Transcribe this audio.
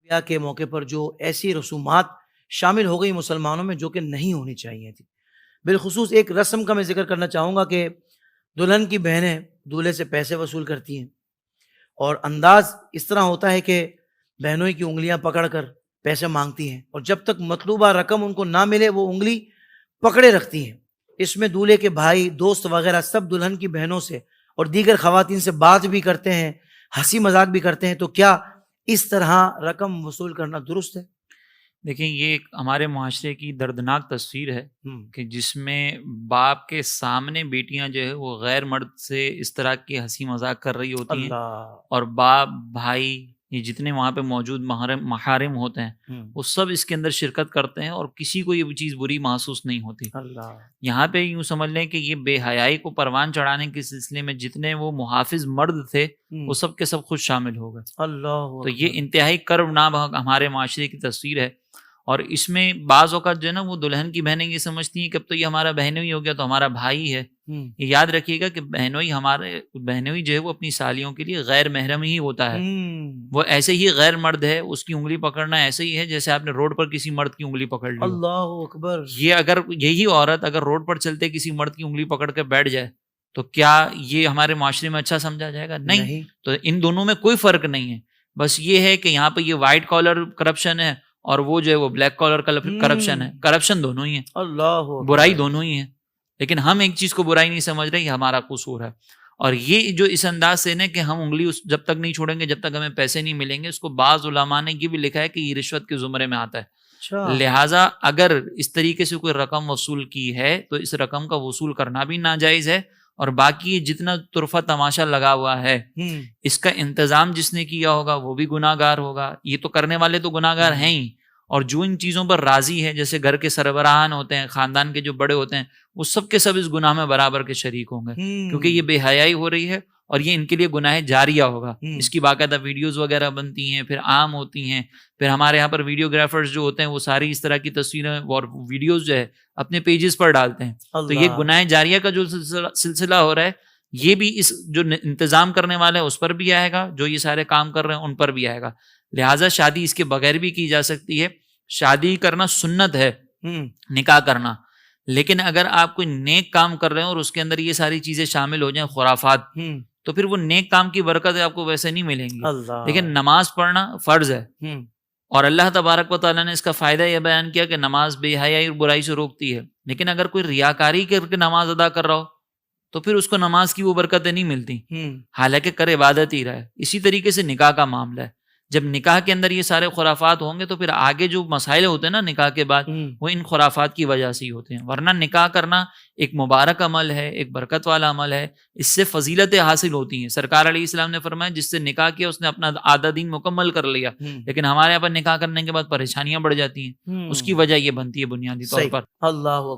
بیاہ کے موقع پر جو ایسی رسومات شامل ہو گئی مسلمانوں میں جو کہ نہیں ہونی چاہیے تھی. بالخصوص ایک رسم کا میں ذکر کرنا چاہوں گا کہ دلہن کی بہنیں دولہے سے پیسے وصول کرتی ہیں اور انداز اس طرح ہوتا ہے کہ بہنوں کی انگلیاں پکڑ کر پیسے مانگتی ہیں اور جب تک مطلوبہ رقم ان کو نہ ملے وہ انگلی پکڑے رکھتی ہیں. اس میں دولہے کے بھائی دوست وغیرہ سب دلہن کی بہنوں سے اور دیگر خواتین سے بات بھی کرتے ہیں, ہنسی مذاق بھی کرتے ہیں. تو کیا اس طرح رقم وصول کرنا درست ہے؟ دیکھیں یہ ایک ہمارے معاشرے کی دردناک تصویر ہے کہ جس میں باپ کے سامنے بیٹیاں جو ہے وہ غیر مرد سے اس طرح کی ہنسی مذاق کر رہی ہوتی ہیں اور باپ بھائی یہ جتنے وہاں پہ موجود محارم ہوتے ہیں وہ سب اس کے اندر شرکت کرتے ہیں اور کسی کو یہ چیز بری محسوس نہیں ہوتی. یہاں پہ یوں سمجھ لیں کہ یہ بے حیائی کو پروان چڑھانے کے سلسلے میں جتنے وہ محافظ مرد تھے وہ سب کے سب خود شامل ہو گئے. تو یہ انتہائی کربناک ہمارے معاشرے کی تصویر ہے. اور اس میں بعض اوقات جو ہے نا وہ دلہن کی بہنیں یہ سمجھتی ہیں کہ اب تو یہ ہمارا بہنوئی ہو گیا تو ہمارا بھائی ہے. یہ یاد رکھیے گا کہ بہنوئی جو ہے وہ اپنی سالیوں کے لیے غیر محرم ہی ہوتا ہے. وہ ایسے ہی غیر مرد ہے, اس کی انگلی پکڑنا ایسے ہی ہے جیسے آپ نے روڈ پر کسی مرد کی انگلی پکڑ لی. اللہ اکبر. یہ اگر یہی عورت اگر روڈ پر چلتے کسی مرد کی انگلی پکڑ کے بیٹھ جائے تو کیا یہ ہمارے معاشرے میں اچھا سمجھا جائے گا؟ نہیں. تو ان دونوں میں کوئی فرق نہیں ہے, بس یہ ہے کہ یہاں پہ یہ وائٹ کالر کرپشن ہے اور وہ جو ہے وہ بلیک کالر کرپشن ہے. کرپشن دونوں ہی ہیں, اللہ برائی دونوں ہی ہیں, لیکن ہم ایک چیز کو برائی نہیں سمجھ رہے, یہ ہمارا قصور ہے. اور یہ جو اس انداز سے نا کہ ہم انگلی جب تک نہیں چھوڑیں گے جب تک ہمیں پیسے نہیں ملیں گے, اس کو بعض علماء نے یہ بھی لکھا ہے کہ یہ رشوت کے زمرے میں آتا ہے. لہٰذا اگر اس طریقے سے کوئی رقم وصول کی ہے تو اس رقم کا وصول کرنا بھی ناجائز ہے, اور باقی جتنا طرفہ تماشا لگا ہوا ہے اس کا انتظام جس نے کیا ہوگا وہ بھی گناہ گار ہوگا. یہ تو کرنے والے تو گناہ گار ہیں ہی, اور جو ان چیزوں پر راضی ہے جیسے گھر کے سربراہان ہوتے ہیں, خاندان کے جو بڑے ہوتے ہیں, وہ سب کے سب اس گناہ میں برابر کے شریک ہوں گے, کیونکہ یہ بے حیائی ہو رہی ہے اور یہ ان کے لیے گناہ جاریہ ہوگا. اس کی باقاعدہ ویڈیوز وغیرہ بنتی ہیں, پھر عام ہوتی ہیں, پھر ہمارے یہاں پر ویڈیوگرافرز جو ہوتے ہیں وہ ساری اس طرح کی تصویریں اور ویڈیوز جو ہے اپنے پیجز پر ڈالتے ہیں. تو یہ گناہ جاریہ کا جو سلسلہ ہو رہا ہے یہ بھی اس جو انتظام کرنے والے ہیں اس پر بھی آئے گا, جو یہ سارے کام کر رہے ہیں ان پر بھی آئے گا. لہٰذا شادی اس کے بغیر بھی کی جا سکتی ہے. شادی کرنا سنت ہے, نکاح کرنا, لیکن اگر آپ کوئی نیک کام کر رہے ہیں اور اس کے اندر یہ ساری چیزیں شامل ہو جائیں خرافات, تو پھر وہ نیک کام کی برکتیں آپ کو ویسے نہیں ملیں گی. لیکن نماز پڑھنا فرض ہے, اور اللہ تبارک و تعالیٰ نے اس کا فائدہ یہ بیان کیا کہ نماز بے حیائی اور برائی سے روکتی ہے. لیکن اگر کوئی ریاکاری کر کے نماز ادا کر رہا ہو تو پھر اس کو نماز کی وہ برکتیں نہیں ملتی, حالانکہ کر عبادت ہی رہا ہے. اسی طریقے سے نکاح کا معاملہ ہے. جب نکاح کے اندر یہ سارے خرافات ہوں گے تو پھر آگے جو مسائل ہوتے ہیں نا نکاح کے بعد وہ ان خرافات کی وجہ سے ہی ہوتے ہیں. ورنہ نکاح کرنا ایک مبارک عمل ہے, ایک برکت والا عمل ہے, اس سے فضیلتیں حاصل ہوتی ہیں. سرکار علیہ السلام نے فرمایا جس سے نکاح کیا اس نے اپنا آدھا دین مکمل کر لیا. لیکن ہمارے یہاں پر نکاح کرنے کے بعد پریشانیاں بڑھ جاتی ہیں, اس کی وجہ یہ بنتی ہے بنیادی طور پر. اللہ